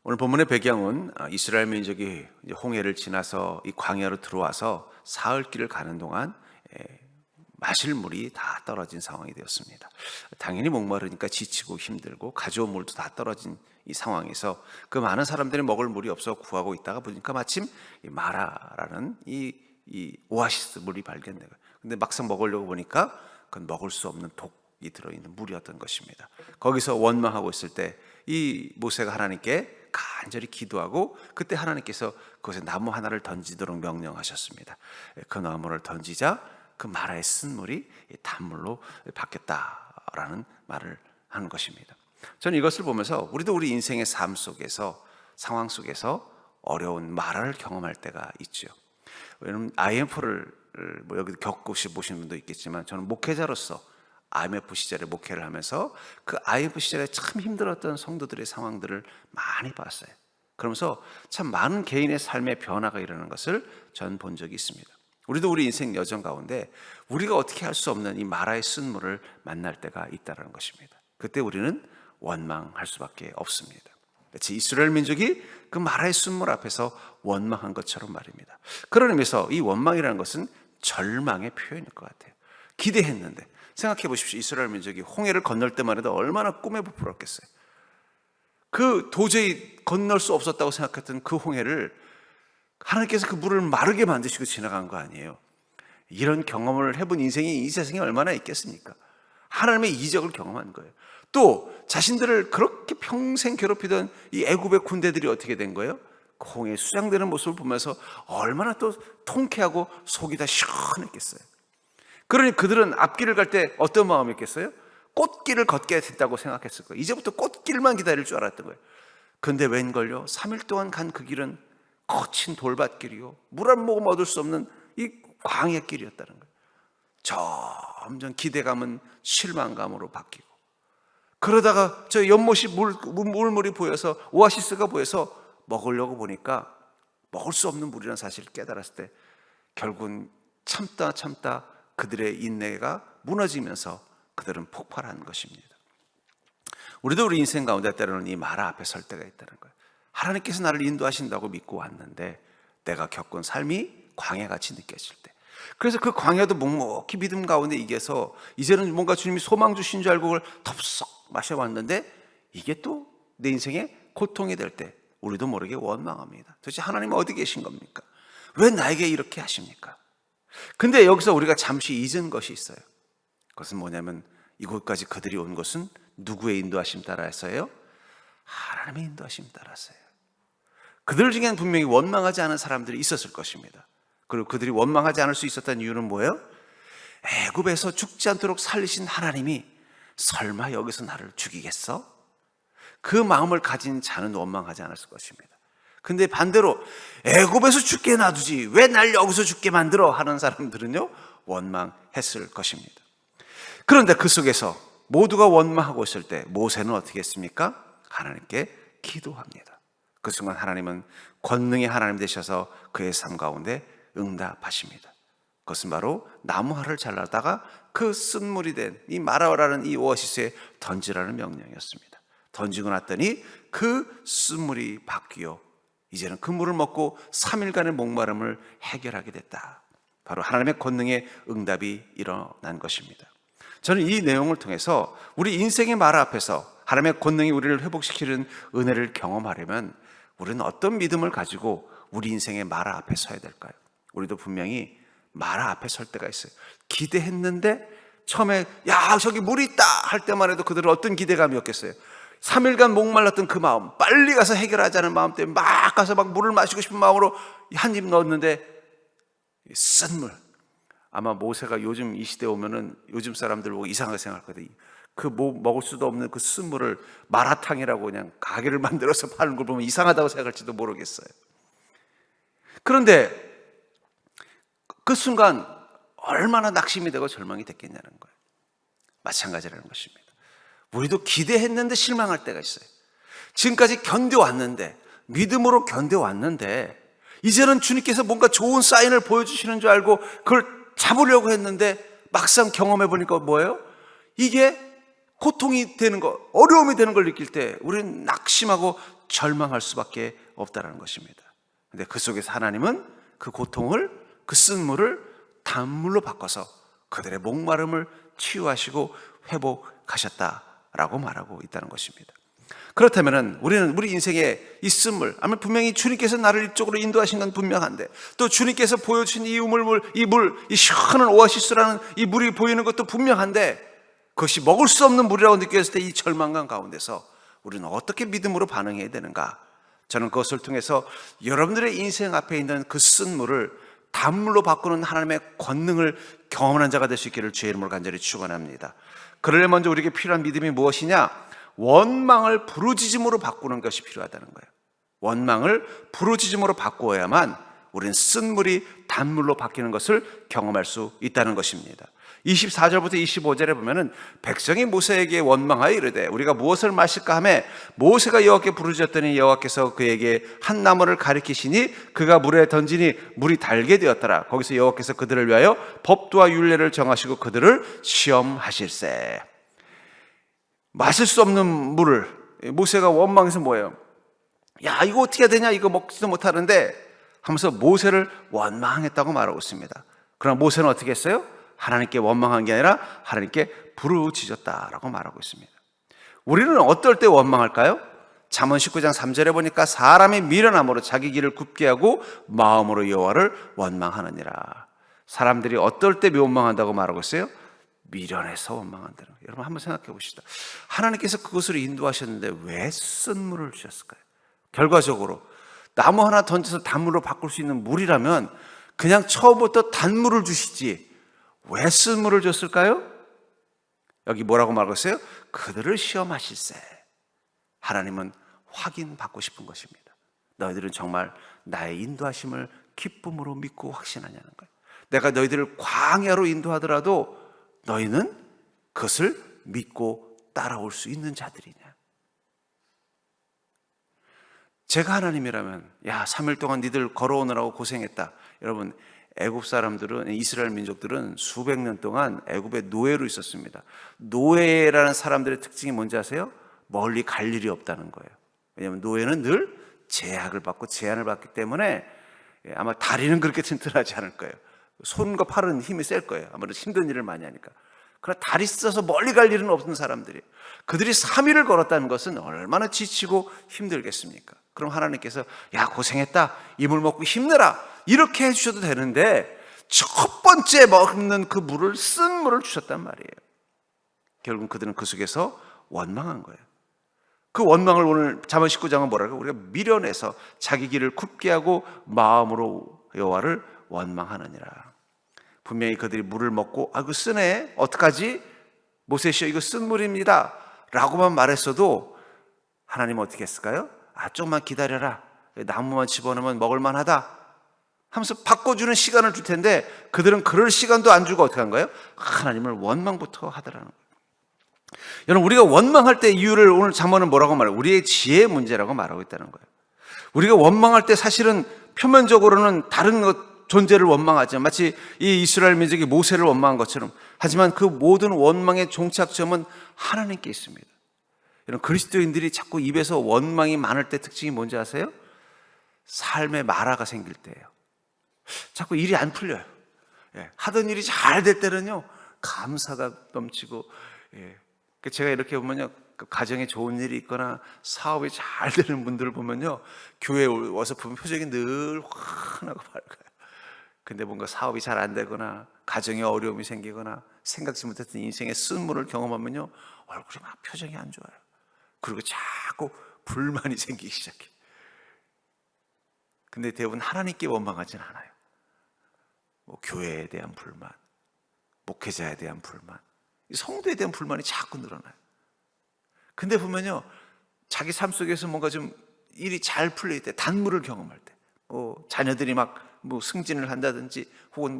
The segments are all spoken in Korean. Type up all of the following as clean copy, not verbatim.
오늘 본문의 배경은 이스라엘 민족이 홍해를 지나서 이 광야로 들어와서 사흘 길을 가는 동안 마실 물이 다 떨어진 상황이 되었습니다. 당연히 목마르니까 지치고 힘들고 가져온 물도 다 떨어진 이 상황에서 그 많은 사람들이 먹을 물이 없어 구하고 있다가 보니까 마침 이 마라라는 이 오아시스 물이 발견돼요. 근데 막상 먹으려고 보니까 그건 먹을 수 없는 독이 들어있는 물이었던 것입니다. 거기서 원망하고 있을 때 이 모세가 하나님께 간절히 기도하고 그때 하나님께서 그것에 나무 하나를 던지도록 명령하셨습니다. 그 나무를 던지자 그 마라의 쓴물이 단물로 바뀌었다라는 말을 하는 것입니다. 저는 이것을 보면서 우리도 우리 인생의 삶 속에서 상황 속에서 어려운 마라를 경험할 때가 있죠. 왜냐하면 IMF를 여기 겪으시 보시는 분도 있겠지만 저는 목회자로서 IMF 시절에 목회를 하면서 그 IMF 시절에 참 힘들었던 성도들의 상황들을 많이 봤어요. 그러면서 참 많은 개인의 삶의 변화가 일어나는 것을 전 본 적이 있습니다. 우리도 우리 인생 여정 가운데 우리가 어떻게 할 수 없는 이 마라의 쓴물을 만날 때가 있다는 것입니다. 그때 우리는 원망할 수밖에 없습니다. 마치 이스라엘 민족이 그 마라의 쓴물 앞에서 원망한 것처럼 말입니다. 그런 의미에서 이 원망이라는 것은 절망의 표현일 것 같아요. 기대했는데 생각해 보십시오. 이스라엘 민족이 홍해를 건널 때만 해도 얼마나 꿈에 부풀었겠어요. 그 도저히 건널 수 없었다고 생각했던 그 홍해를 하나님께서 그 물을 마르게 만드시고 지나간 거 아니에요. 이런 경험을 해본 인생이 이 세상에 얼마나 있겠습니까? 하나님의 이적을 경험한 거예요. 또 자신들을 그렇게 평생 괴롭히던 이 애굽의 군대들이 어떻게 된 거예요? 그 홍해에 수장되는 모습을 보면서 얼마나 또 통쾌하고 속이 다 시원했겠어요. 그러니 그들은 앞길을 갈 때 어떤 마음이었겠어요? 꽃길을 걷게 됐다고 생각했을 거예요. 이제부터 꽃길만 기다릴 줄 알았던 거예요. 근데 웬걸요? 3일 동안 간 그 길은 거친 돌밭길이요, 물 한 모금 얻을 수 없는 이 광야 길이었다는 거예요. 점점 기대감은 실망감으로 바뀌고, 그러다가 저 연못이 물이 보여서, 오아시스가 보여서 먹으려고 보니까 먹을 수 없는 물이라는 사실을 깨달았을 때 결국은 참다 그들의 인내가 무너지면서 그들은 폭발한 것입니다. 우리도 우리 인생 가운데 때로는 이 마라 앞에 설 때가 있다는 거예요. 하나님께서 나를 인도하신다고 믿고 왔는데 내가 겪은 삶이 광야같이 느껴질 때, 그래서 그 광야도 묵묵히 믿음 가운데 이겨서 이제는 뭔가 주님이 소망 주신 줄 알고 그걸 덥석 마셔봤는데 이게 또 내 인생의 고통이 될 때 우리도 모르게 원망합니다. 도대체 하나님은 어디 계신 겁니까? 왜 나에게 이렇게 하십니까? 근데 여기서 우리가 잠시 잊은 것이 있어요. 그것은 뭐냐면 이곳까지 그들이 온 것은 누구의 인도하심 따라서요? 하나님의 인도하심 따라서요. 그들 중에는 분명히 원망하지 않은 사람들이 있었을 것입니다. 그리고 그들이 원망하지 않을 수 있었던 이유는 뭐예요? 애굽에서 죽지 않도록 살리신 하나님이 설마 여기서 나를 죽이겠어? 그 마음을 가진 자는 원망하지 않았을 것입니다. 근데 반대로 애굽에서 죽게 놔두지 왜 날 여기서 죽게 만들어 하는 사람들은요, 원망했을 것입니다. 그런데 그 속에서 모두가 원망하고 있을 때 모세는 어떻게 했습니까? 하나님께 기도합니다. 그 순간 하나님은 권능의 하나님 되셔서 그의 삶 가운데 응답하십니다. 그것은 바로 나무알을 잘라다가 그 쓴물이 된 이 마라라는 이 오아시스에 던지라는 명령이었습니다. 던지고 났더니 그 쓴물이 바뀌어 이제는 그 물을 먹고 3일간의 목마름을 해결하게 됐다. 바로 하나님의 권능의 응답이 일어난 것입니다. 저는 이 내용을 통해서 우리 인생의 마라 앞에서 하나님의 권능이 우리를 회복시키는 은혜를 경험하려면 우리는 어떤 믿음을 가지고 우리 인생의 마라 앞에 서야 될까요? 우리도 분명히 마라 앞에 설 때가 있어요. 기대했는데 처음에 야 저기 물이 있다 할 때만 해도 그들은 어떤 기대감이었겠어요. 3일간 목말랐던 그 마음, 빨리 가서 해결하자는 마음 때문에 막 가서 막 물을 마시고 싶은 마음으로 한 입 넣었는데 쓴 물. 아마 모세가 요즘 이 시대에 오면은 요즘 사람들 보고 이상하게 생각하거든요. 그 먹을 수도 없는 그 쓴물을 마라탕이라고 그냥 가게를 만들어서 파는 걸 보면 이상하다고 생각할지도 모르겠어요. 그런데 그 순간 얼마나 낙심이 되고 절망이 됐겠냐는 거예요. 마찬가지라는 것입니다. 우리도 기대했는데 실망할 때가 있어요. 지금까지 견뎌왔는데, 믿음으로 견뎌왔는데 이제는 주님께서 뭔가 좋은 사인을 보여주시는 줄 알고 그걸 잡으려고 했는데 막상 경험해 보니까 뭐예요? 이게 고통이 되는 거, 어려움이 되는 걸 느낄 때 우리는 낙심하고 절망할 수밖에 없다는 것입니다. 근데 그 속에서 하나님은 그 고통을, 그 쓴물을 단물로 바꿔서 그들의 목마름을 치유하시고 회복하셨다라고 말하고 있다는 것입니다. 그렇다면 우리는 우리 인생의 이 쓴물, 아마 분명히 주님께서 나를 이쪽으로 인도하신 건 분명한데, 또 주님께서 보여주신 이 우물물, 이 시원한 오아시스라는 이 물이 보이는 것도 분명한데, 그것이 먹을 수 없는 물이라고 느꼈을 때 이 절망감 가운데서 우리는 어떻게 믿음으로 반응해야 되는가? 저는 그것을 통해서 여러분들의 인생 앞에 있는 그 쓴물을 단물로 바꾸는 하나님의 권능을 경험하는 자가 될 수 있기를 주의 이름으로 간절히 축원합니다. 그러려면 먼저 우리에게 필요한 믿음이 무엇이냐? 원망을 부르짖음으로 바꾸는 것이 필요하다는 거예요. 원망을 부르짖음으로 바꾸어야만 우리는 쓴물이 단물로 바뀌는 것을 경험할 수 있다는 것입니다. 24절부터 25절에 보면은 백성이 모세에게 원망하여 이르되 우리가 무엇을 마실까 하매 모세가 여호와께 부르짖었더니 여호와께서 그에게 한 나무를 가리키시니 그가 물에 던지니 물이 달게 되었더라. 거기서 여호와께서 그들을 위하여 법도와 율례를 정하시고 그들을 시험하실세. 마실 수 없는 물을 모세가 원망해서 뭐예요? 야, 이거 어떻게 해야 되냐? 이거 먹지도 못하는데 하면서 모세를 원망했다고 말하고 있습니다. 그러나 모세는 어떻게 했어요? 하나님께 원망한 게 아니라 하나님께 부르짖었다라고 말하고 있습니다. 우리는 어떨 때 원망할까요? 잠언 19장 3절에 보니까 사람이 미련함으로 자기 길을 굽게 하고 마음으로 여호와를 원망하느니라. 사람들이 어떨 때 원망한다고 말하고 있어요? 미련해서 원망한다는 거예요. 여러분 한번 생각해 봅시다. 하나님께서 그것으로 인도하셨는데 왜 쓴물을 주셨을까요? 결과적으로 나무 하나 던져서 단물로 바꿀 수 있는 물이라면 그냥 처음부터 단물을 주시지 왜 쓴물을 줬을까요? 여기 뭐라고 말하고 있어요? 그들을 시험하실세. 하나님은 확인받고 싶은 것입니다. 너희들은 정말 나의 인도하심을 기쁨으로 믿고 확신하냐는 거예요. 내가 너희들을 광야로 인도하더라도 너희는 그것을 믿고 따라올 수 있는 자들이냐. 제가 하나님이라면 3일 동안 니들 걸어오느라고 고생했다. 여러분 애굽 사람들은, 이스라엘 민족들은 수백 년 동안 애굽의 노예로 있었습니다. 노예라는 사람들의 특징이 뭔지 아세요? 멀리 갈 일이 없다는 거예요. 왜냐하면 노예는 늘 제약을 받고 제한을 받기 때문에 아마 다리는 그렇게 튼튼하지 않을 거예요. 손과 팔은 힘이 셀 거예요. 아무래도 힘든 일을 많이 하니까. 그러나 다리 써서 멀리 갈 일은 없는 사람들이에요. 그들이 3일을 걸었다는 것은 얼마나 지치고 힘들겠습니까? 그럼 하나님께서 고생했다, 이물 먹고 힘내라 이렇게 해주셔도 되는데 첫 번째 먹는 그 물을 쓴 물을 주셨단 말이에요. 결국 그들은 그 속에서 원망한 거예요. 그 원망을 오늘 잠언 19장은 뭐라고? 우리가 미련해서 자기 길을 굽게 하고 마음으로 여호와를 원망하느니라. 분명히 그들이 물을 먹고 이거 쓰네, 어떡하지? 모세시여 이거 쓴 물입니다 라고만 말했어도 하나님은 어떻게 했을까요? 조금만 기다려라, 나무만 집어넣으면 먹을만 하다 하면서 바꿔주는 시간을 줄 텐데 그들은 그럴 시간도 안 주고 어떻게 한 거예요? 하나님을 원망부터 하더라는 거예요. 여러분 우리가 원망할 때 이유를 오늘 잠언은 뭐라고 말해요? 우리의 지혜의 문제라고 말하고 있다는 거예요. 우리가 원망할 때 사실은 표면적으로는 다른 존재를 원망하죠. 마치 이 이스라엘 민족이 모세를 원망한 것처럼. 하지만 그 모든 원망의 종착점은 하나님께 있습니다. 이런 그리스도인들이 자꾸 입에서 원망이 많을 때 특징이 뭔지 아세요? 삶에 마라가 생길 때예요. 자꾸 일이 안 풀려요. 하던 일이 잘 될 때는요 감사가 넘치고, 제가 이렇게 보면요 가정에 좋은 일이 있거나 사업이 잘 되는 분들을 보면요 교회에 와서 보면 표정이 늘 환하고 밝아요. 근데 뭔가 사업이 잘 안 되거나 가정에 어려움이 생기거나 생각지 못했던 인생의 쓴물을 경험하면요 얼굴이 막 표정이 안 좋아요. 그리고 자꾸 불만이 생기기 시작해. 근데 대부분 하나님께 원망하진 않아요. 교회에 대한 불만, 목회자에 대한 불만, 성도에 대한 불만이 자꾸 늘어나요. 근데 보면요 자기 삶 속에서 뭔가 좀 일이 잘 풀릴 때, 단물을 경험할 때, 자녀들이 막 승진을 한다든지 혹은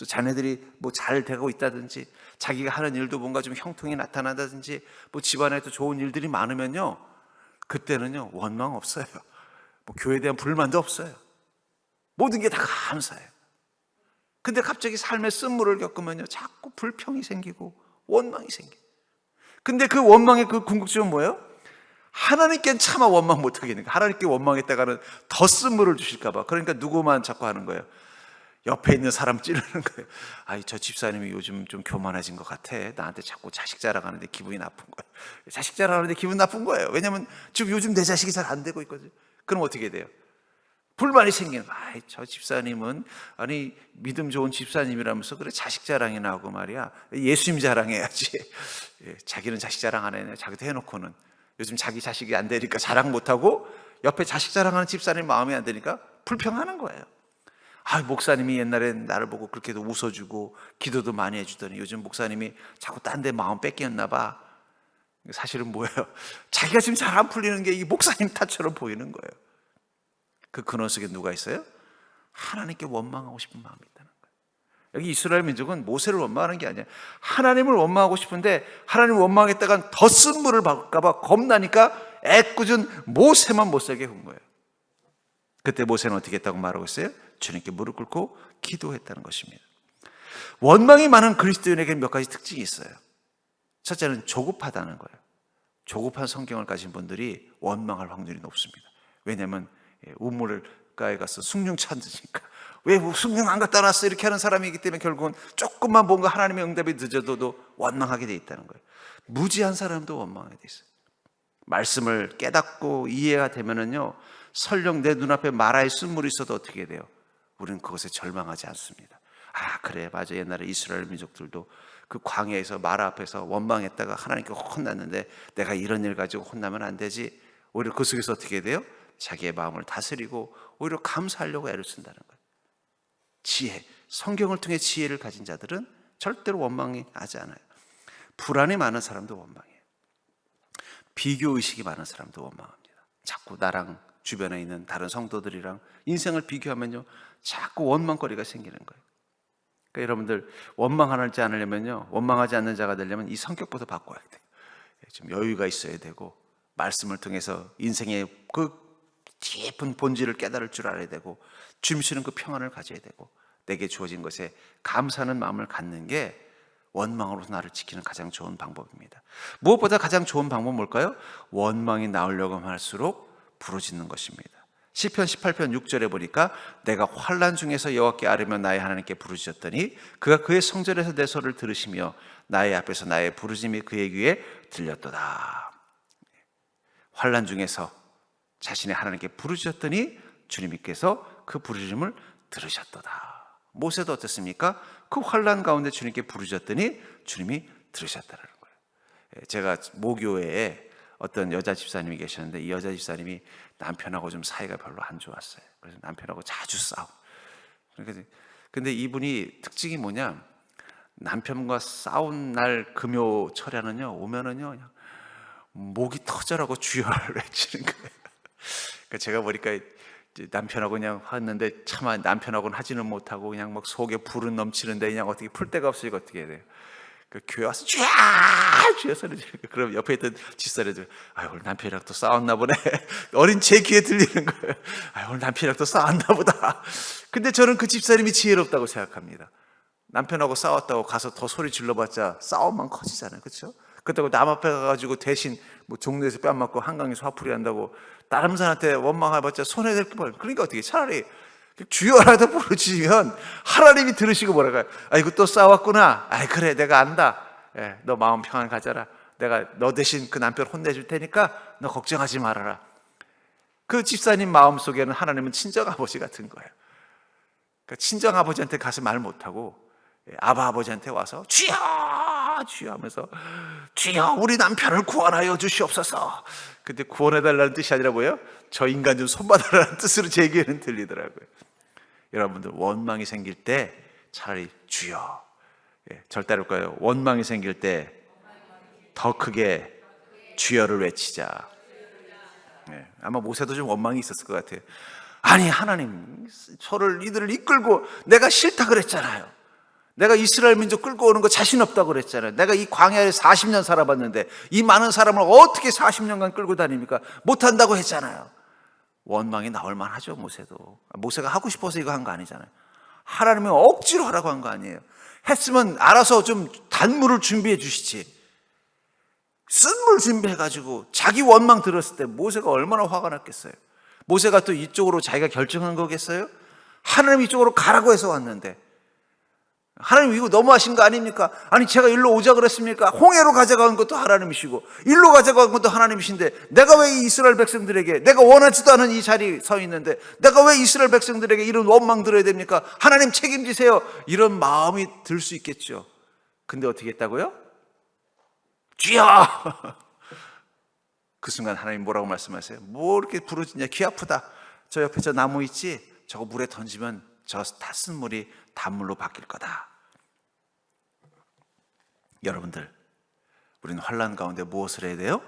자녀들이 잘 되고 있다든지 자기가 하는 일도 뭔가 좀 형통이 나타나다든지 집안에도 좋은 일들이 많으면요 그때는요 원망 없어요. 교회에 대한 불만도 없어요. 모든 게 다 감사해요. 근데 갑자기 삶의 쓴물을 겪으면요 자꾸 불평이 생기고 원망이 생겨요. 근데 그 원망의 그 궁극점은 뭐예요? 하나님께는 차마 원망 못하겠는가. 하나님께 원망했다가는 더 쓴 물을 주실까 봐. 그러니까 누구만 자꾸 하는 거예요. 옆에 있는 사람 찌르는 거예요. 아이, 저 집사님이 요즘 좀 교만해진 것 같아. 나한테 자꾸 자식 자랑하는데 기분이 나쁜 거예요. 자식 자랑하는데 기분 나쁜 거예요. 왜냐면 지금 요즘 내 자식이 잘 안 되고 있거든요. 그럼 어떻게 돼요? 불만이 생기는 거예요. 아이, 저 집사님은 아니 믿음 좋은 집사님이라면서 그래 자식 자랑이나 하고 말이야. 예수님 자랑해야지. 자기는 자식 자랑 안 해요. 자기도 해놓고는 요즘 자기 자식이 안 되니까 자랑 못하고 옆에 자식 자랑하는 집사님 마음이 안 되니까 불평하는 거예요. 아, 목사님이 옛날엔 나를 보고 그렇게도 웃어주고 기도도 많이 해주더니 요즘 목사님이 자꾸 딴 데 마음 뺏겼나 봐. 사실은 뭐예요? 자기가 지금 잘 안 풀리는 게 이 목사님 탓처럼 보이는 거예요. 그 근원 속에 누가 있어요? 하나님께 원망하고 싶은 마음이 있다는 거예요. 여기 이스라엘 민족은 모세를 원망하는 게 아니야. 하나님을 원망하고 싶은데 하나님을 원망했다간 더 쓴 물을 받을까 봐 겁나니까 애꿎은 모세만 못 살게 군 거예요. 그때 모세는 어떻게 했다고 말하고 있어요? 주님께 무릎 꿇고 기도했다는 것입니다. 원망이 많은 그리스도인에게는 몇 가지 특징이 있어요. 첫째는 조급하다는 거예요. 조급한 성경을 가진 분들이 원망할 확률이 높습니다. 왜냐하면 우물가에 가서 숭늉 찾으니까 왜 숭늉 안 갖다 놨어 이렇게 하는 사람이기 때문에 결국은 조금만 뭔가 하나님의 응답이 늦어도 원망하게 돼 있다는 거예요. 무지한 사람도 원망하게 돼 있어요. 말씀을 깨닫고 이해가 되면은요, 설령 내 눈앞에 마라의 쓴물이 있어도 어떻게 돼요? 우리는 그것에 절망하지 않습니다. 아, 그래, 맞아. 옛날에 이스라엘 민족들도 그 광야에서 마라 앞에서 원망했다가 하나님께 혼났는데 내가 이런 일 가지고 혼나면 안 되지. 오히려 그 속에서 어떻게 돼요? 자기의 마음을 다스리고 오히려 감사하려고 애를 쓴다는 거예요. 지혜, 성경을 통해 지혜를 가진 자들은 절대로 원망하지 않아요. 불안이 많은 사람도 원망해요. 비교의식이 많은 사람도 원망합니다. 자꾸 나랑 주변에 있는 다른 성도들이랑 인생을 비교하면요, 자꾸 원망거리가 생기는 거예요. 그러니까 여러분들 원망하지 않으려면요, 원망하지 않는 자가 되려면 이 성격부터 바꿔야 돼요. 좀 여유가 있어야 되고 말씀을 통해서 인생의 그 깊은 본질을 깨달을 줄 알아야 되고 주시는 그 평안을 가져야 되고 내게 주어진 것에 감사하는 마음을 갖는 게 원망으로서 나를 지키는 가장 좋은 방법입니다. 무엇보다 가장 좋은 방법은 뭘까요? 원망이 나오려고 할수록 부르짖는 것입니다. 시편 18편 6절에 보니까 내가 환난 중에서 여호와께 아뢰며 나의 하나님께 부르짖었더니 그가 그의 성전에서 내 소리를 들으시며 나의 앞에서 나의 부르짖음이 그의 귀에 들렸도다. 환난 중에서 자신의 하나님께 부르짖었더니 주님께서 그 부르짖음을 들으셨도다. 모세도 어땠습니까? 그 환난 가운데 주님께 부르짖었더니 주님이 들으셨다는 거예요. 제가 모교회에 어떤 여자 집사님이 계셨는데 이 여자 집사님이 남편하고 좀 사이가 별로 안 좋았어요. 그래서 남편하고 자주 싸우고. 근데 이분이 특징이 뭐냐? 남편과 싸운 날 금요 철야는요, 오면은요, 그냥 목이 터져라고 주여를 외치는 거예요. 그러니까 제가 보니까 남편하고 그냥 했는데 차마 남편하고는 하지는 못하고 그냥 막 속에 불은 넘치는데 그냥 어떻게 풀 데가 없으니까 어떻게 해야 돼요? 그 교회 와서 쥐야 소리 지르고 그럼 옆에 있던 집사람들 아 오늘 남편이랑 또 싸웠나 보네. 어린 제 귀에 들리는 거예요. 아 오늘 남편이랑 또 싸웠나 보다. 근데 저는 그 집사님이 지혜롭다고 생각합니다. 남편하고 싸웠다고 가서 더 소리 질러봤자 싸움만 커지잖아요, 그렇죠? 그렇다고 남 앞에 가가지고 대신 뭐 종로에서 뺨 맞고 한강에서 화풀이 한다고 다른 사람한테 원망해봤자 손해될 게 뭐예요? 그러니까 어떻게 차라리 주여라도 부르짖으면 하나님이 들으시고 뭐랄까요? 아이고 또 싸웠구나. 아이 그래 내가 안다. 예, 너 마음 평안 가져라. 내가 너 대신 그 남편 혼내줄 테니까 너 걱정하지 말아라. 그 집사님 마음속에는 하나님은 친정아버지 같은 거예요. 그러니까 친정아버지한테 가서 말 못하고 아바 아버지한테 와서 주여 주여 하면서 주여 우리 남편을 구원하여 주시옵소서. 근데 구원해달라는 뜻이 아니라 뭐예요? 저 인간 좀 손봐달라는 뜻으로 제 귀에는 들리더라고요. 여러분들 원망이 생길 때 차라리 주여, 절대 할 거예요. 원망이 생길 때 더 크게 주여를 외치자. 아마 모세도 좀 원망이 있었을 것 같아요. 아니 하나님 이들을 이끌고 내가 싫다 그랬잖아요. 내가 이스라엘 민족 끌고 오는 거 자신 없다고 그랬잖아요. 내가 이 광야에 40년 살아봤는데 이 많은 사람을 어떻게 40년간 끌고 다닙니까? 못한다고 했잖아요. 원망이 나올 만하죠. 모세도. 모세가 하고 싶어서 이거 한 거 아니잖아요. 하나님이 억지로 하라고 한 거 아니에요. 했으면 알아서 좀 단물을 준비해 주시지. 쓴물 준비해가지고 자기 원망 들었을 때 모세가 얼마나 화가 났겠어요. 모세가 또 이쪽으로 자기가 결정한 거겠어요? 하나님 이쪽으로 가라고 해서 왔는데, 하나님 이거 너무하신 거 아닙니까? 아니 제가 일로 오자 그랬습니까? 홍해로 가져간 것도 하나님이시고 일로 가져간 것도 하나님이신데 내가 왜 이 이스라엘 백성들에게, 내가 원하지도 않은 이 자리에 서 있는데 내가 왜 이스라엘 백성들에게 이런 원망 들어야 됩니까? 하나님 책임지세요. 이런 마음이 들 수 있겠죠. 근데 어떻게 했다고요? 주여! 그 순간 하나님 뭐라고 말씀하세요? 뭐 이렇게 부르짖냐, 귀 아프다. 저 옆에 저 나무 있지? 저거 물에 던지면 저 다 쓴 물이 단물로 바뀔 거다. 여러분들, 우리는 환난 가운데 무엇을 해야 돼요?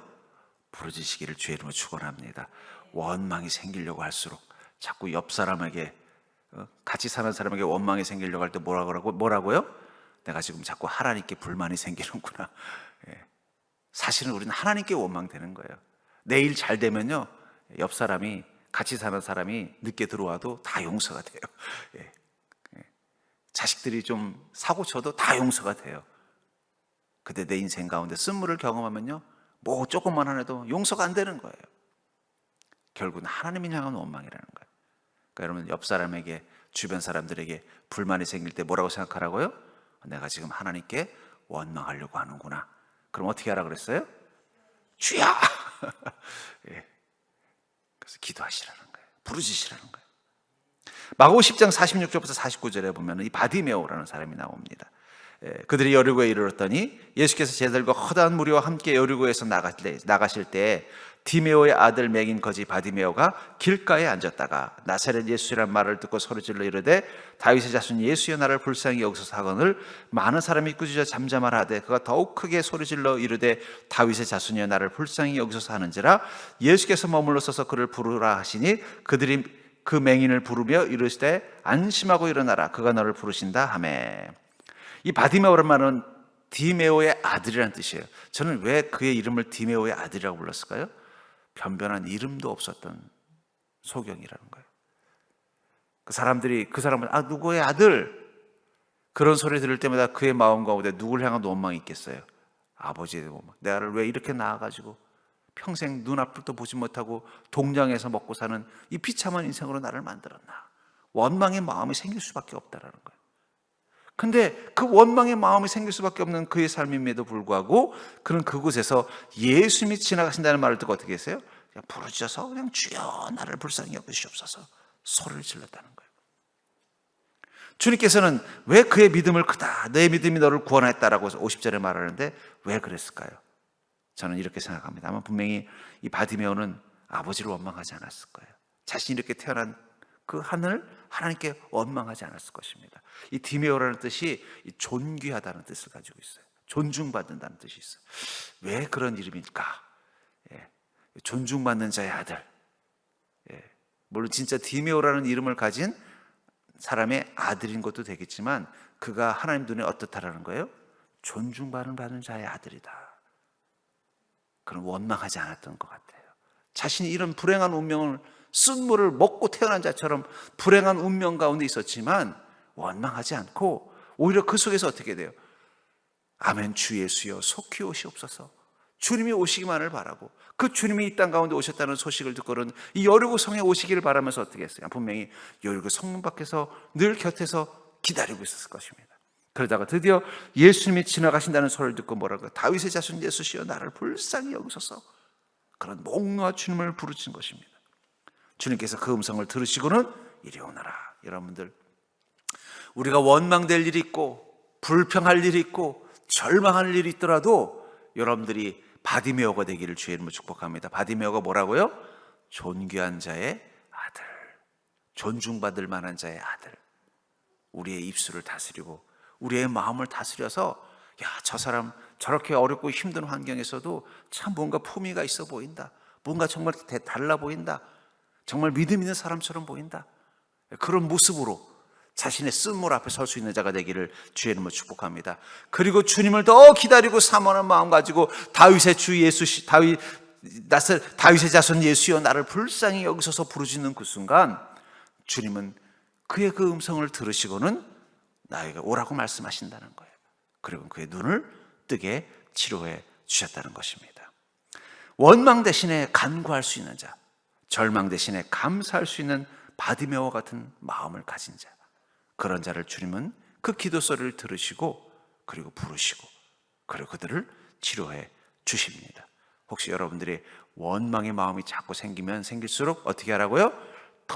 부르짖으시기를 주의 이름으로 축원합니다. 원망이 생기려고 할수록 자꾸 옆 사람에게, 같이 사는 사람에게 원망이 생기려고 할 때 뭐라고요? 내가 지금 자꾸 하나님께 불만이 생기는구나. 사실은 우리는 하나님께 원망되는 거예요. 내일 잘 되면요, 옆 사람이, 같이 사는 사람이 늦게 들어와도 다 용서가 돼요. 자식들이 좀 사고 쳐도 다 용서가 돼요. 근데 내 인생 가운데 쓴물을 경험하면요, 뭐 조금만 하나도 용서가 안 되는 거예요. 결국은 하나님을 향한 원망이라는 거예요. 그러니까 여러분, 옆 사람에게, 주변 사람들에게 불만이 생길 때 뭐라고 생각하라고요? 내가 지금 하나님께 원망하려고 하는구나. 그럼 어떻게 하라 그랬어요? 주여! 예. 그래서 기도하시라는 거예요. 부르짖으시라는 거예요. 마가복음 10장 46절부터 49절에 보면 이 바디메오라는 사람이 나옵니다. 그들이 여리고에 이르렀더니 예수께서 제자들과 허다한 무리와 함께 여리고에서 나가실 때 디메오의 아들 맥인 거지 바디메오가 길가에 앉았다가 나사렛 예수란 말을 듣고 소리질러 이르되 다윗의 자손 예수여 나를 불쌍히 여기소서 하거늘 많은 사람이 꾸짖어 잠잠하라 하되 그가 더욱 크게 소리질러 이르되 다윗의 자손이여 나를 불쌍히 여기소서 하는지라 예수께서 머물러 서서 그를 부르라 하시니 그들이 그 맹인을 부르며 이르시되 안심하고 일어나라 그가 너를 부르신다 하매. 이 바디메오란 말은 디메오의 아들이라는 뜻이에요. 저는 왜 그의 이름을 디메오의 아들이라고 불렀을까요? 변변한 이름도 없었던 소경이라는 거예요. 그 사람은 누구의 아들? 그런 소리 들을 때마다 그의 마음 가운데 누구를 향한 원망이 있겠어요? 아버지의 원망. 내 아를 왜 이렇게 낳아가지고 평생 눈앞을도 보지 못하고 동량에서 먹고 사는 이 비참한 인생으로 나를 만들었나? 원망의 마음이 생길 수밖에 없다라는 거예요. 근데 그 원망의 마음이 생길 수밖에 없는 그의 삶임에도 불구하고 그는 그곳에서 예수님이 지나가신다는 말을 듣고 어떻게 했어요? 그냥 부르짖어서 그냥 주여 나를 불쌍히 여기시옵소서 소리를 질렀다는 거예요. 주님께서는 왜 그의 믿음을 크다, 내 믿음이 너를 구원했다라고 50절에 말하는데 왜 그랬을까요? 저는 이렇게 생각합니다. 아마 분명히 이 바디메오는 아버지를 원망하지 않았을 거예요. 자신이 이렇게 태어난 그 하늘 하나님께 원망하지 않았을 것입니다. 이 디메오라는 뜻이 존귀하다는 뜻을 가지고 있어요. 존중받는다는 뜻이 있어요. 왜 그런 이름일까? 존중받는 자의 아들. 물론 진짜 디메오라는 이름을 가진 사람의 아들인 것도 되겠지만 그가 하나님 눈에 어떻다라는 거예요? 존중받는 자의 아들이다. 그런 원망하지 않았던 것 같아요. 자신이 이런 불행한 운명을 쓴물을 먹고 태어난 자처럼 불행한 운명 가운데 있었지만 원망하지 않고 오히려 그 속에서 어떻게 돼요? 아멘 주 예수여 속히 오시옵소서. 주님이 오시기만을 바라고 그 주님이 이 땅 가운데 오셨다는 소식을 듣고는 이 여리고 성에 오시기를 바라면서 어떻게 했어요? 분명히 여리고 성문 밖에서 늘 곁에서 기다리고 있었을 것입니다. 그러다가 드디어 예수님이 지나가신다는 소리를 듣고 뭐라고요? 다윗의 자손 예수시여 나를 불쌍히 여기소서. 그런 목놓아 주님을 부르신 것입니다. 주님께서 그 음성을 들으시고는 이리 오너라. 여러분들, 우리가 원망될 일이 있고 불평할 일이 있고 절망할 일이 있더라도 여러분들이 바디메오가 되기를 주의 이름으로 축복합니다. 바디메오가 뭐라고요? 존귀한 자의 아들, 존중받을 만한 자의 아들. 우리의 입술을 다스리고 우리의 마음을 다스려서 저 사람 저렇게 어렵고 힘든 환경에서도 참 뭔가 품위가 있어 보인다. 뭔가 정말 달라 보인다. 정말 믿음 있는 사람처럼 보인다. 그런 모습으로 자신의 쓴물 앞에 설 수 있는 자가 되기를 주의 이름으로 축복합니다. 그리고 주님을 더 기다리고 사모하는 마음 가지고 다윗의 주 예수, 다윗의 자손 예수여 나를 불쌍히 여기소서 부르짖는 그 순간 주님은 그의 그 음성을 들으시고는 나에게 오라고 말씀하신다는 거예요. 그리고 그의 눈을 뜨게 치료해 주셨다는 것입니다. 원망 대신에 간구할 수 있는 자, 절망 대신에 감사할 수 있는 바디메오와 같은 마음을 가진 자, 그런 자를 주님은 그 기도 소리를 들으시고 그리고 부르시고 그리고 그들을 치료해 주십니다. 혹시 여러분들이 원망의 마음이 자꾸 생기면 생길수록 어떻게 하라고요? 더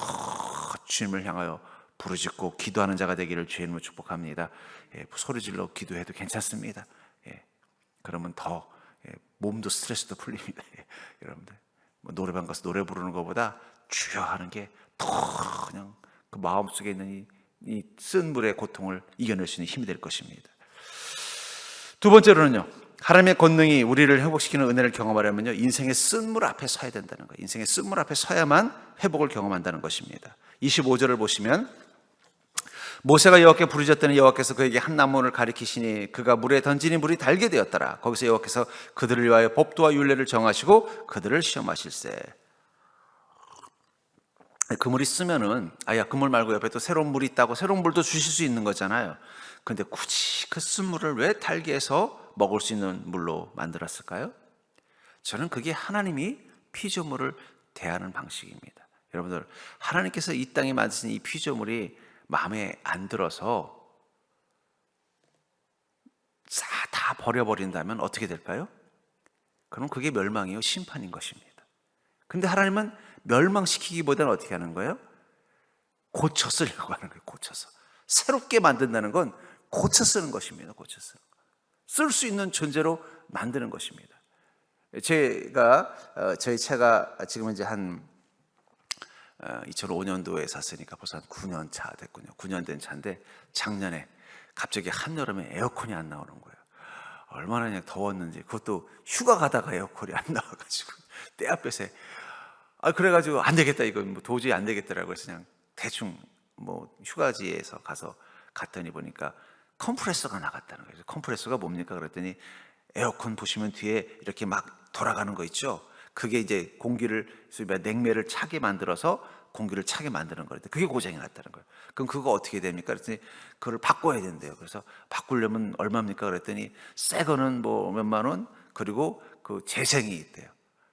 주님을 향하여 부르짖고 기도하는 자가 되기를 주님으로 축복합니다. 소리질러 기도해도 괜찮습니다. 그러면 더 몸도 스트레스도 풀립니다. 여러분들 노래방 가서 노래 부르는 것보다 주여 하는 게 더 그냥 그 마음속에 있는 이 쓴 물의 고통을 이겨낼 수 있는 힘이 될 것입니다. 두 번째로는요, 하나님의 권능이 우리를 회복시키는 은혜를 경험하려면요, 인생의 쓴물 앞에 서야 된다는 거예요. 인생의 쓴물 앞에 서야만 회복을 경험한다는 것입니다. 25절을 보시면 모세가 여호와께 부르짖었더니 여호와께서 그에게 한 나무를 가리키시니 그가 물에 던지니 물이 달게 되었더라. 거기서 여호와께서 그들을 위하여 법도와 율례를 정하시고 그들을 시험하실세. 그 물이 쓰면은 그 물 말고 옆에 또 새로운 물이 있다고 새로운 물도 주실 수 있는 거잖아요. 근데 굳이 그 쓴물을 왜 달게 해서 먹을 수 있는 물로 만들었을까요? 저는 그게 하나님이 피조물을 대하는 방식입니다. 여러분들, 하나님께서 이 땅에 만드신 이 피조물이 마음에 안 들어서 다 버려버린다면 어떻게 될까요? 그럼 그게 멸망이요, 심판인 것입니다. 근데 하나님은 멸망시키기보다는 어떻게 하는 거예요? 고쳐 쓰려고 하는 거예요. 고쳐서 새롭게 만든다는 건 고쳐 쓰는 것입니다. 고쳐 쓰는 거. 쓸 수 있는 존재로 만드는 것입니다. 저희 차가 지금 이제 한 2005년도에 샀으니까 벌써 한 9년 차 됐군요. 9년 된 차인데 작년에 갑자기 한여름에 에어컨이 안 나오는 거예요. 얼마나 그냥 더웠는지, 그것도 휴가 가다가 에어컨이 안 나와가지고 때 앞에서 그래가지고 안 되겠다, 이건 뭐 도저히 안 되겠더라고요. 그래서 그냥 대충 뭐 휴가지에서 갔더니 보니까 컴프레서가 나갔다는 거예요. 컴프레서가 뭡니까? 그랬더니 에어컨 보시면 뒤에 이렇게 막 돌아가는 거 있죠. 그게 이제 공기를, 냉매를 차게 만들어서 공기를 차게 만드는 거예요. 그게 고장이 났다는 거예요. 그럼 그거 어떻게 됩니까? 그랬더니 그걸 바꿔야 된대요. 그래서 바꾸려면 얼마입니까? 그랬더니 새 거는 뭐 몇만 원, 그리고 그 재생이 있대요.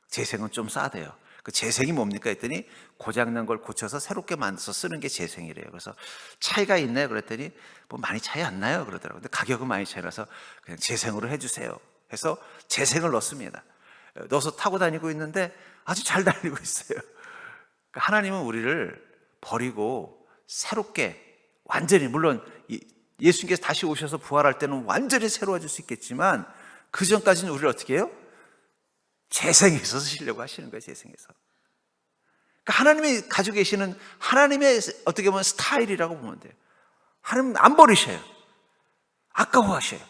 재생은 좀 싸대요. 그 재생이 뭡니까? 했더니 고장난 걸 고쳐서 새롭게 만들어서 쓰는 게 재생이래요. 그래서 차이가 있나요? 그랬더니 뭐 많이 차이 안 나요 그러더라고요. 근데 가격은 많이 차이 나서 그냥 재생으로 해주세요 해서 재생을 넣습니다. 넣어서 타고 다니고 있는데 아주 잘 달리고 있어요. 그러니까 하나님은 우리를 버리고 새롭게 완전히, 물론 예수님께서 다시 오셔서 부활할 때는 완전히 새로워질 수 있겠지만 그 전까지는 우리를 어떻게 해요? 재생해서 쓰시려고 하시는 거예요. 재생해서. 그러니까 하나님이 가지고 계시는 하나님의 어떻게 보면 스타일이라고 보면 돼요. 하나님 안 버리셔요. 아까워하셔요.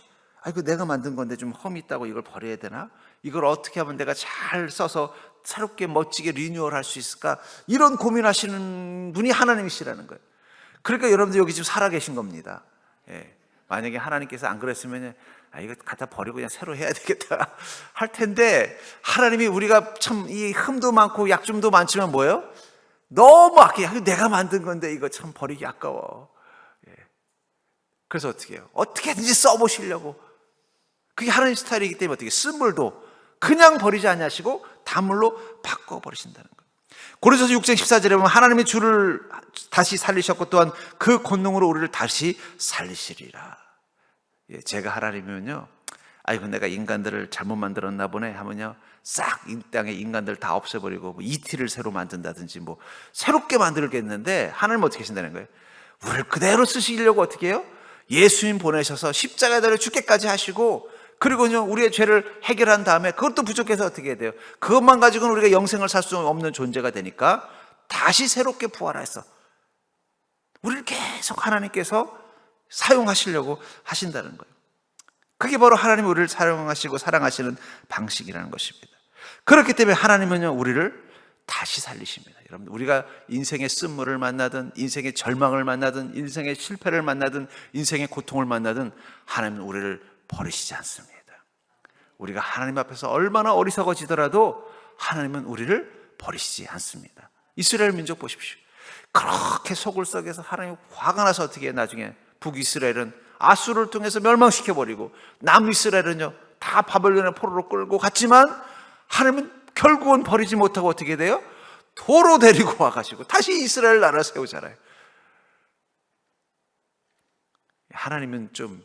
이거 내가 만든 건데 좀 험이 있다고 이걸 버려야 되나? 이걸 어떻게 하면 내가 잘 써서 새롭게 멋지게 리뉴얼할 수 있을까? 이런 고민하시는 분이 하나님이시라는 거예요. 그러니까 여러분들 여기 지금 살아계신 겁니다. 만약에 하나님께서 안 그랬으면 이거 갖다 버리고 그냥 새로 해야 되겠다 할 텐데, 하나님이 우리가 참 이 흠도 많고 약점도 많지만 뭐예요? 너무 아껴. 내가 만든 건데 이거 참 버리기 아까워. 그래서 어떻게 해요? 어떻게든지 써보시려고. 그게 하나님 스타일이기 때문에 어떻게 쓴물도 그냥 버리지 않으시고 단물로 바꿔버리신다는 거예요. 고린도서 6장 14절에 보면 하나님이 주를 다시 살리셨고 또한 그 권능으로 우리를 다시 살리시리라. 제가 하나님이면요, 아이고 내가 인간들을 잘못 만들었나 보네 하면요, 싹 이 땅의 인간들 다 없애버리고 뭐 ET를 새로 만든다든지 뭐 새롭게 만들겠는데, 하나님은 어떻게 하신다는 거예요? 우리를 그대로 쓰시려고 어떻게 해요? 예수님 보내셔서 십자가에 달려 죽게까지 하시고, 그리고요 우리의 죄를 해결한 다음에 그것도 부족해서 어떻게 해야 돼요? 그것만 가지고는 우리가 영생을 살 수 없는 존재가 되니까 다시 새롭게 부활해서 우리를 계속 하나님께서 사용하시려고 하신다는 거예요. 그게 바로 하나님이 우리를 사용하시고 사랑하시는 방식이라는 것입니다. 그렇기 때문에 하나님은요 우리를 다시 살리십니다. 여러분, 우리가 인생의 쓴물을 만나든 인생의 절망을 만나든 인생의 실패를 만나든 인생의 고통을 만나든 하나님은 우리를 버리시지 않습니다. 우리가 하나님 앞에서 얼마나 어리석어지더라도 하나님은 우리를 버리시지 않습니다. 이스라엘 민족 보십시오. 그렇게 속을 썩여서 하나님 화가 나서 어떻게 해요? 나중에 북이스라엘은 아수르를 통해서 멸망시켜버리고 남이스라엘은요 다 바벨론의 포로로 끌고 갔지만 하나님은 결국은 버리지 못하고 어떻게 돼요? 도로 데리고 와가지고 다시 이스라엘 나라 세우잖아요. 하나님은 좀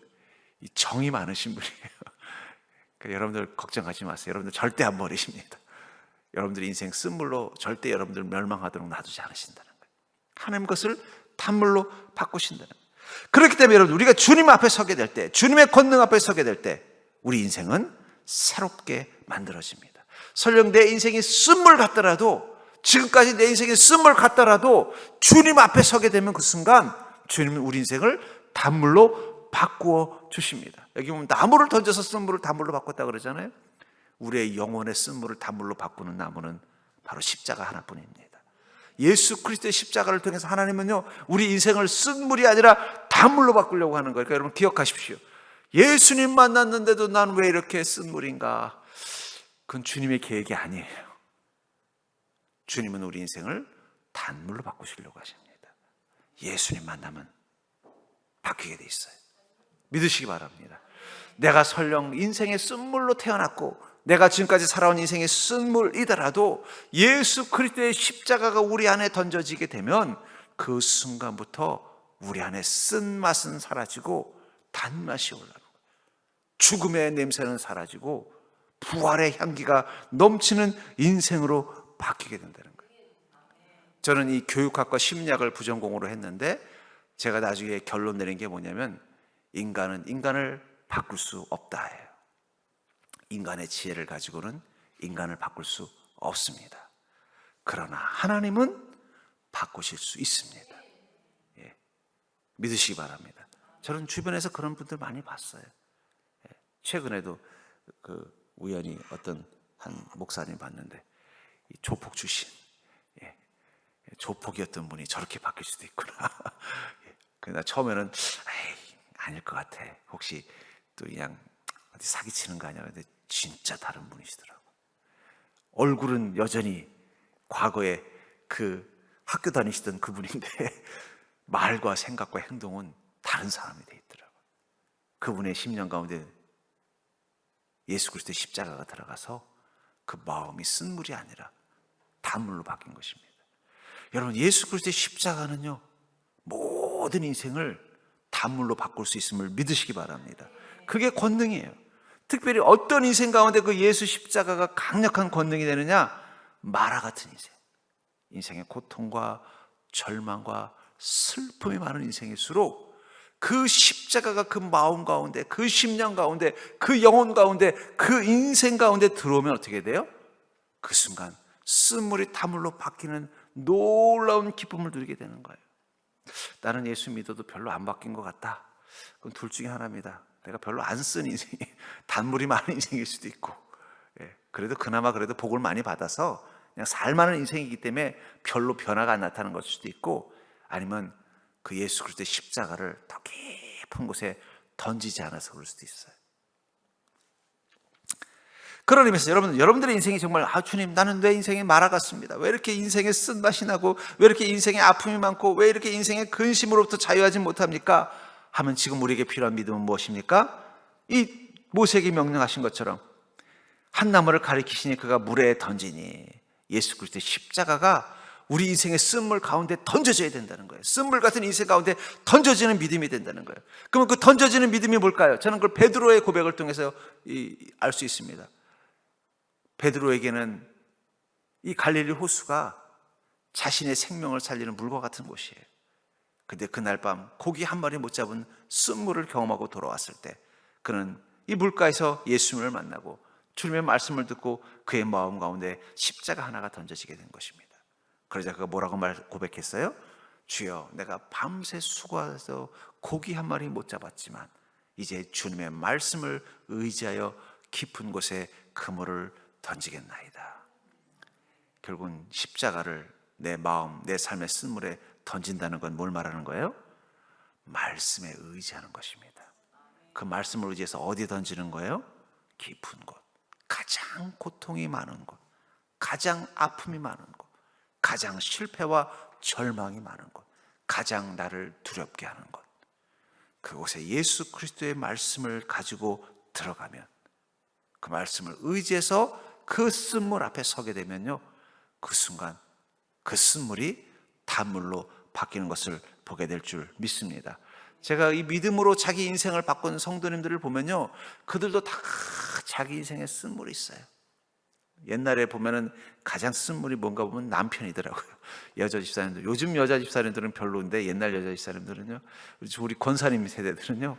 정이 많으신 분이에요. 그러니까 여러분들 걱정하지 마세요. 여러분들 절대 안 버리십니다. 여러분들 인생 쓴물로 절대 여러분들 멸망하도록 놔두지 않으신다는 거예요. 하나님 것을 단물로 바꾸신다는 거예요. 그렇기 때문에 여러분, 우리가 주님 앞에 서게 될 때, 주님의 권능 앞에 서게 될 때 우리 인생은 새롭게 만들어집니다. 설령 내 인생이 쓴물 같더라도, 지금까지 내 인생이 쓴물 같더라도 주님 앞에 서게 되면 그 순간 주님은 우리 인생을 단물로 바꾸어 주십니다. 여기 보면 나무를 던져서 쓴물을 단물로 바꿨다 그러잖아요. 우리의 영혼의 쓴물을 단물로 바꾸는 나무는 바로 십자가 하나뿐입니다. 예수 그리스도의 십자가를 통해서 하나님은요, 우리 인생을 쓴물이 아니라 단물로 바꾸려고 하는 거예요. 그러니까 여러분 기억하십시오. 예수님 만났는데도 난 왜 이렇게 쓴물인가? 그건 주님의 계획이 아니에요. 주님은 우리 인생을 단물로 바꾸시려고 하십니다. 예수님 만나면 바뀌게 돼 있어요. 믿으시기 바랍니다. 내가 설령 인생의 쓴물로 태어났고 내가 지금까지 살아온 인생의 쓴물이더라도 예수 그리스도의 십자가가 우리 안에 던져지게 되면 그 순간부터 우리 안에 쓴맛은 사라지고 단맛이 올라오는 거예요. 죽음의 냄새는 사라지고 부활의 향기가 넘치는 인생으로 바뀌게 된다는 거예요. 저는 이 교육학과 심리학을 부전공으로 했는데 제가 나중에 결론 내린 게 뭐냐면 인간은 인간을 바꿀 수 없다 해요. 인간의 지혜를 가지고는 인간을 바꿀 수 없습니다. 그러나 하나님은 바꾸실 수 있습니다. 예. 믿으시기 바랍니다. 저는 주변에서 그런 분들 많이 봤어요. 예. 최근에도 우연히 어떤 한 목사님 봤는데 조폭 출신, 예. 조폭이었던 분이 저렇게 바뀔 수도 있구나. 예. 그러나 처음에는 아닐 것 같아. 혹시 또 그냥 어디 사기치는 거 아니야? 근데 진짜 다른 분이시더라고. 얼굴은 여전히 과거에 그 학교 다니시던 그분인데 말과 생각과 행동은 다른 사람이 돼 있더라고. 그분의 심령 가운데 예수 그리스도의 십자가가 들어가서 그 마음이 쓴물이 아니라 단물로 바뀐 것입니다. 여러분, 예수 그리스도의 십자가는요, 모든 인생을 단물로 바꿀 수 있음을 믿으시기 바랍니다. 그게 권능이에요. 특별히 어떤 인생 가운데 그 예수 십자가가 강력한 권능이 되느냐? 마라 같은 인생, 인생의 고통과 절망과 슬픔이 많은 인생일수록 그 십자가가 그 마음 가운데, 그 심령 가운데, 그 영혼 가운데, 그 인생 가운데 들어오면 어떻게 돼요? 그 순간 쓴물이 단물로 바뀌는 놀라운 기쁨을 누리게 되는 거예요. 나는 예수 믿어도 별로 안 바뀐 것 같다. 그건 둘 중에 하나입니다. 내가 별로 안 쓴 인생이 단물이 많은 인생일 수도 있고, 예, 그래도 그나마 그래도 복을 많이 받아서 그냥 살만한 인생이기 때문에 별로 변화가 안 나타나는 것일 수도 있고, 아니면 그 예수 그리스도의 십자가를 더 깊은 곳에 던지지 않아서 그럴 수도 있어요. 그런 의미에서 여러분들의 인생이 정말 주님, 나는 왜 인생이 마라 같습니다. 왜 이렇게 인생에 쓴맛이 나고, 왜 이렇게 인생에 아픔이 많고, 왜 이렇게 인생의 근심으로부터 자유하지 못합니까? 하면 지금 우리에게 필요한 믿음은 무엇입니까? 이 모세에게 명령하신 것처럼 한 나무를 가리키시니 그가 물에 던지니, 예수 그리스도의 십자가가 우리 인생의 쓴물 가운데 던져져야 된다는 거예요. 쓴물 같은 인생 가운데 던져지는 믿음이 된다는 거예요. 그러면 그 던져지는 믿음이 뭘까요? 저는 그걸 베드로의 고백을 통해서 알 수 있습니다. 베드로에게는 이 갈릴리 호수가 자신의 생명을 살리는 물과 같은 곳이에요. 근데 그날 밤 고기 한 마리 못 잡은 쓴물을 경험하고 돌아왔을 때 그는 이 물가에서 예수님을 만나고 주님의 말씀을 듣고 그의 마음 가운데 십자가 하나가 던져지게 된 것입니다. 그러자 그가 뭐라고 고백했어요? 주여, 내가 밤새 수고해서 고기 한 마리 못 잡았지만 이제 주님의 말씀을 의지하여 깊은 곳에 그물을 던지겠나이다. 결국은 십자가를 내 마음, 내 삶의 쓴물에 던진다는 건 뭘 말하는 거예요? 말씀에 의지하는 것입니다. 그 말씀을 의지해서 어디에 던지는 거예요? 깊은 곳, 가장 고통이 많은 곳, 가장 아픔이 많은 곳, 가장 실패와 절망이 많은 곳, 가장 나를 두렵게 하는 곳, 그곳에 예수 그리스도의 말씀을 가지고 들어가면 그 말씀을 의지해서 그 쓴물 앞에 서게 되면요, 그 순간 그 쓴물이 단물로 바뀌는 것을 보게 될 줄 믿습니다. 제가 이 믿음으로 자기 인생을 바꾼 성도님들을 보면요, 그들도 다 자기 인생에 쓴물이 있어요. 옛날에 보면은 가장 쓴물이 뭔가 보면 남편이더라고요. 여자 집사님들, 요즘 여자 집사님들은 별로인데 옛날 여자 집사님들은요, 우리 권사님 세대들은요,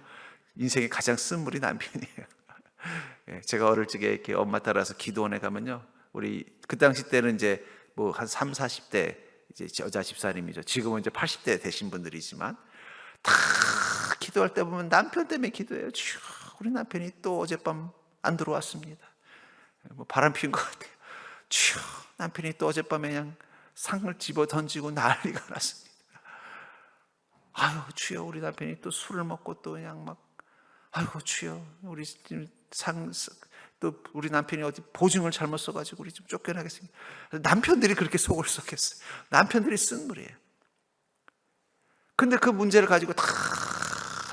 인생에 가장 쓴물이 남편이에요. 제가 어릴 적에 이렇게 엄마 따라서 기도원에 가면요, 우리 그 당시 때는 이제 뭐 한 3, 40대 이제 여자 집사님이죠. 지금은 이제 80대 되신 분들이지만 다 기도할 때 보면 남편 때문에 기도해요. 우리 남편이 또 어젯밤 안 들어왔습니다. 뭐 바람 피운 것 같아요. 남편이 또 어젯밤에 그냥 상을 집어 던지고 난리가 났습니다. 아유 주여, 우리 남편이 또 술을 먹고 또 그냥 막, 아이고 주여, 우리 또 우리 남편이 어디 보증을 잘못 써가지고 우리 좀 쫓겨나겠습니다. 남편들이 그렇게 속을 썩겠어요. 남편들이 쓴 물이에요. 근데 그 문제를 가지고 다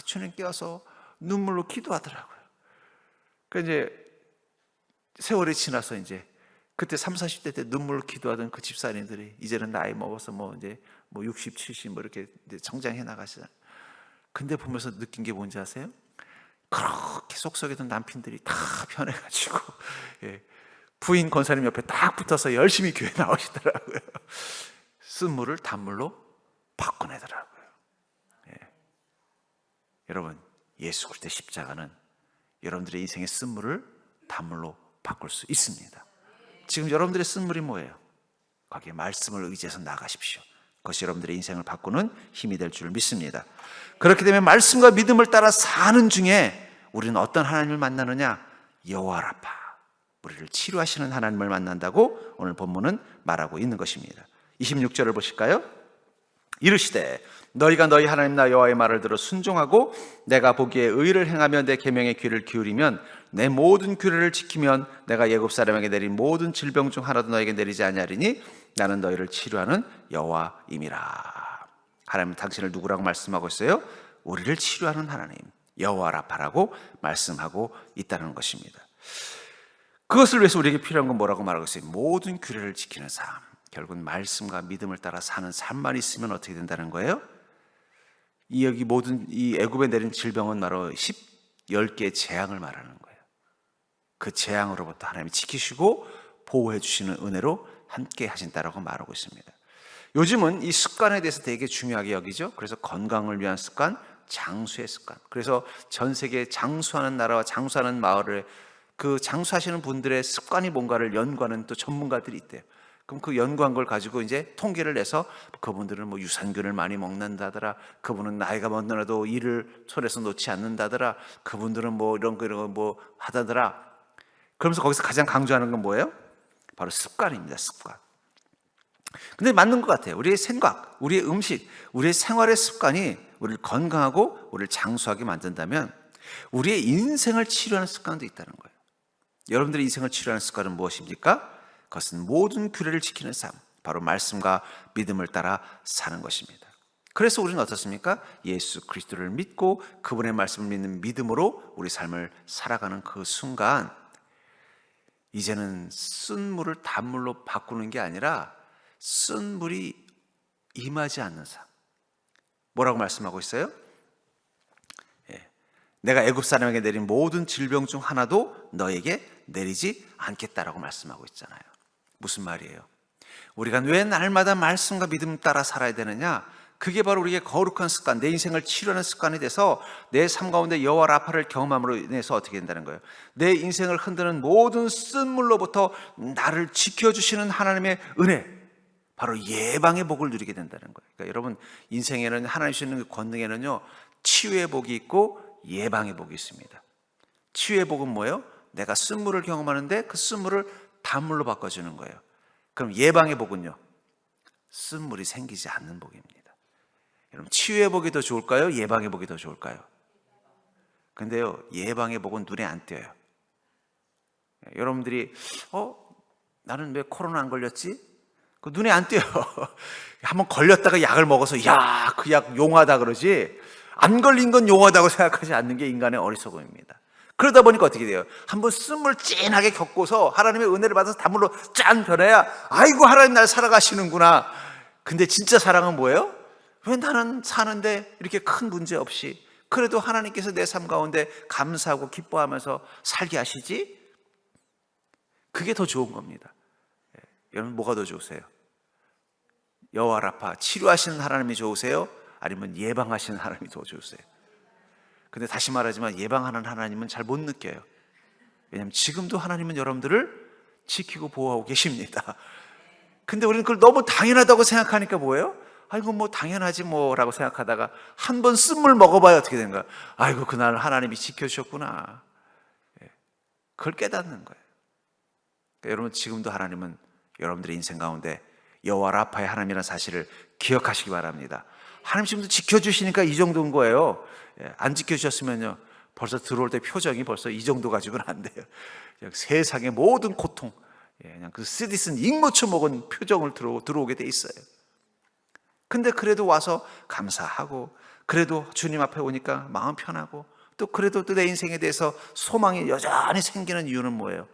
주님께 와서 눈물로 기도하더라고요. 그 이제 세월이 지나서 이제 그때 30, 40대 때 눈물로 기도하던 그 집사님들이 이제는 나이 먹어서 뭐 이제 뭐 60, 70 뭐 이렇게 이제 성장해 나가시잖아요. 근데 보면서 느낀 게 뭔지 아세요? 그렇게 속썩이던 남편들이 다 변해가지고, 부인 권사님 옆에 딱 붙어서 열심히 교회 나오시더라고요. 쓴물을 단물로 바꿔내더라고요. 여러분, 예수 그리스도의 십자가는 여러분들의 인생의 쓴물을 단물로 바꿀 수 있습니다. 지금 여러분들의 쓴물이 뭐예요? 거기에 말씀을 의지해서 나가십시오. 그것이 여러분들의 인생을 바꾸는 힘이 될 줄 믿습니다. 그렇게 되면 말씀과 믿음을 따라 사는 중에 우리는 어떤 하나님을 만나느냐? 여호와 라파, 우리를 치료하시는 하나님을 만난다고 오늘 본문은 말하고 있는 것입니다. 26절을 보실까요? 이르시되 너희가 너희 하나님 나 여호와의 말을 들어 순종하고 내가 보기에 의를 행하며 내 계명의 귀를 기울이면 내 모든 규례를 지키면 내가 애굽 사람에게 내린 모든 질병 중 하나도 너에게 내리지 아니하리니 나는 너희를 치료하는 여호와임이라. 하나님 당신을 누구라고 말씀하고 있어요? 우리를 치료하는 하나님, 여호와 라파라고 말씀하고 있다는 것입니다. 그것을 위해서 우리에게 필요한 건 뭐라고 말하고 있어요? 모든 규례를 지키는 삶. 결국은 말씀과 믿음을 따라 사는 삶만 있으면 어떻게 된다는 거예요? 여기 모든 이 애굽에 내린 질병은 바로 10개의 재앙을 말하는 거예요. 그 재앙으로부터 하나님이 지키시고 보호해 주시는 은혜로 함께 하신다라고 말하고 있습니다. 요즘은 이 습관에 대해서 되게 중요하게 여기죠. 그래서 건강을 위한 습관, 장수의 습관. 그래서 전 세계 장수하는 나라와 장수하는 마을에 그 장수하시는 분들의 습관이 뭔가를 연구하는 또 전문가들이 있대요. 그럼 그 연구한 걸 가지고 이제 통계를 내서 그분들은 뭐 유산균을 많이 먹는다더라, 그분은 나이가 먹더라도 일을 손에서 놓지 않는다더라, 그분들은 뭐 이런 거 뭐 하다더라. 그러면서 거기서 가장 강조하는 건 뭐예요? 바로 습관입니다. 습관. 근데 맞는 것 같아요. 우리의 생각, 우리의 음식, 우리의 생활의 습관이 우리를 건강하고 우리를 장수하게 만든다면 우리의 인생을 치료하는 습관도 있다는 거예요. 여러분들의 인생을 치료하는 습관은 무엇입니까? 그것은 모든 규례를 지키는 삶, 바로 말씀과 믿음을 따라 사는 것입니다. 그래서 우리는 어떻습니까? 예수 그리스도를 믿고 그분의 말씀을 믿는 믿음으로 우리 삶을 살아가는 그 순간, 이제는 쓴 물을 단물로 바꾸는 게 아니라 쓴 물이 임하지 않는 삶. 뭐라고 말씀하고 있어요? 내가 애굽 사람에게 내린 모든 질병 중 하나도 너에게 내리지 않겠다라고 말씀하고 있잖아요. 무슨 말이에요? 우리가 왜 날마다 말씀과 믿음 따라 살아야 되느냐? 그게 바로 우리의 거룩한 습관, 내 인생을 치료하는 습관이 돼서 내 삶 가운데 여호와 라파를 경험함으로 인해서 어떻게 된다는 거예요? 내 인생을 흔드는 모든 쓴 물로부터 나를 지켜주시는 하나님의 은혜, 바로 예방의 복을 누리게 된다는 거예요. 그러니까 여러분, 인생에는 하나님 주시는 그 권능에는요, 치유의 복이 있고 예방의 복이 있습니다. 치유의 복은 뭐예요? 내가 쓴물을 경험하는데 그 쓴물을 단물로 바꿔주는 거예요. 그럼 예방의 복은요? 쓴물이 생기지 않는 복입니다. 여러분, 치유의 복이 더 좋을까요? 예방의 복이 더 좋을까요? 근데요, 예방의 복은 눈에 안 띄어요. 여러분들이 나는 왜 코로나 안 걸렸지? 그 눈에 안 띄어요. 한번 걸렸다가 약을 먹어서 야, 그 약 용하다 그러지, 안 걸린 건 용하다고 생각하지 않는 게 인간의 어리석음입니다. 그러다 보니까 어떻게 돼요? 한번 쓴물 찐하게 겪고서 하나님의 은혜를 받아서 단물로 짠 변해야 아이고 하나님 날 살아가시는구나. 근데 진짜 사랑은 뭐예요? 왜 나는 사는데 이렇게 큰 문제 없이 그래도 하나님께서 내 삶 가운데 감사하고 기뻐하면서 살게 하시지? 그게 더 좋은 겁니다. 여러분 뭐가 더 좋으세요? 여호와 라파 치료하시는 하나님이 좋으세요? 아니면 예방하시는 하나님이 더 좋으세요? 근데 다시 말하지만 예방하는 하나님은 잘 못 느껴요. 왜냐하면 지금도 하나님은 여러분들을 지키고 보호하고 계십니다. 근데 우리는 그걸 너무 당연하다고 생각하니까 뭐예요? 아이고 뭐 당연하지 뭐라고 생각하다가 한 번 쓴물 먹어봐야 어떻게 되는 거야? 아이고 그날 하나님이 지켜주셨구나. 그걸 깨닫는 거예요. 그러니까 여러분 지금도 하나님은 여러분들의 인생 가운데 여호와 라파의 하나님이라는 사실을 기억하시기 바랍니다. 하나님 지금도 지켜주시니까 이 정도인 거예요. 안 지켜주셨으면요 벌써 들어올 때 표정이 벌써 이 정도 가지고는 안 돼요. 세상의 모든 고통, 그냥 그 쓰디쓴 익모초 먹은 표정을 들어오게 돼 있어요. 근데 그래도 와서 감사하고 그래도 주님 앞에 오니까 마음 편하고 또 그래도 또 내 인생에 대해서 소망이 여전히 생기는 이유는 뭐예요?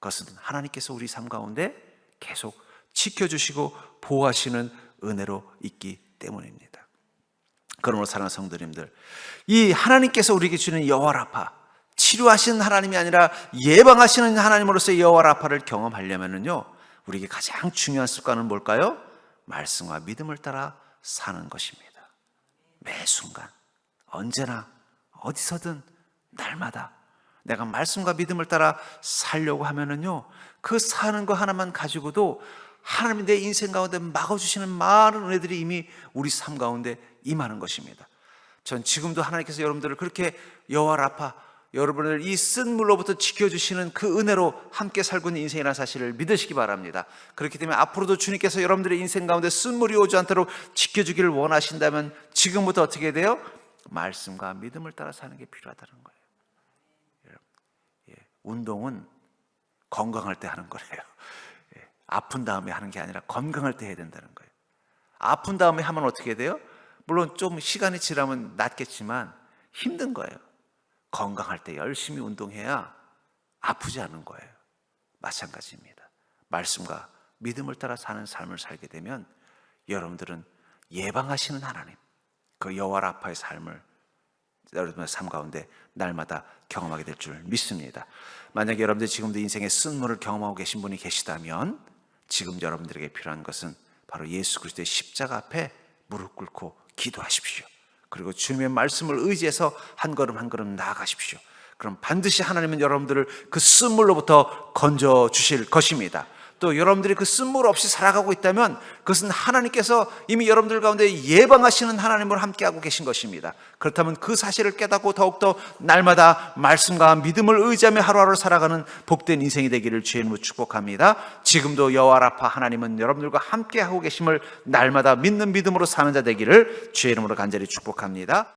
그것은 하나님께서 우리 삶 가운데 계속 지켜주시고 보호하시는 은혜로 있기 때문입니다. 그러므로 사랑하는 성도님들, 이 하나님께서 우리에게 주는 여호와 라파, 치료하시는 하나님이 아니라 예방하시는 하나님으로서의 여호와 라파를 경험하려면요 우리에게 가장 중요한 습관은 뭘까요? 말씀과 믿음을 따라 사는 것입니다. 매 순간 언제나 어디서든 날마다 내가 말씀과 믿음을 따라 살려고 하면은요 그 사는 거 하나만 가지고도 하나님이 내 인생 가운데 막아주시는 많은 은혜들이 이미 우리 삶 가운데 임하는 것입니다. 전 지금도 하나님께서 여러분들을 그렇게 여호와 라파, 여러분을 이 쓴 물로부터 지켜주시는 그 은혜로 함께 살고 있는 인생이라는 사실을 믿으시기 바랍니다. 그렇기 때문에 앞으로도 주님께서 여러분들의 인생 가운데 쓴물이 오지 않도록 지켜주기를 원하신다면 지금부터 어떻게 돼요? 말씀과 믿음을 따라 사는 게 필요하다는 거예요. 운동은 건강할 때 하는 거래요. 아픈 다음에 하는 게 아니라 건강할 때 해야 된다는 거예요. 아픈 다음에 하면 어떻게 돼요? 물론 좀 시간이 지나면 낫겠지만 힘든 거예요. 건강할 때 열심히 운동해야 아프지 않은 거예요. 마찬가지입니다. 말씀과 믿음을 따라 사는 삶을 살게 되면 여러분들은 예방하시는 하나님, 그 여호와 라파의 삶을 여러분의 삶 가운데 날마다 경험하게 될 줄 믿습니다. 만약에 여러분들 지금도 인생의 쓴물을 경험하고 계신 분이 계시다면 지금 여러분들에게 필요한 것은 바로 예수 그리스도의 십자가 앞에 무릎 꿇고 기도하십시오. 그리고 주님의 말씀을 의지해서 한 걸음 한 걸음 나아가십시오. 그럼 반드시 하나님은 여러분들을 그 쓴물로부터 건져 주실 것입니다. 또 여러분들이 그 쓴물 없이 살아가고 있다면 그것은 하나님께서 이미 여러분들 가운데 예방하시는 하나님을 함께하고 계신 것입니다. 그렇다면 그 사실을 깨닫고 더욱더 날마다 말씀과 믿음을 의지하며 하루하루 살아가는 복된 인생이 되기를 주의 이름으로 축복합니다. 지금도 여호와 라파 하나님은 여러분들과 함께하고 계심을 날마다 믿는 믿음으로 사는 자 되기를 주의 이름으로 간절히 축복합니다.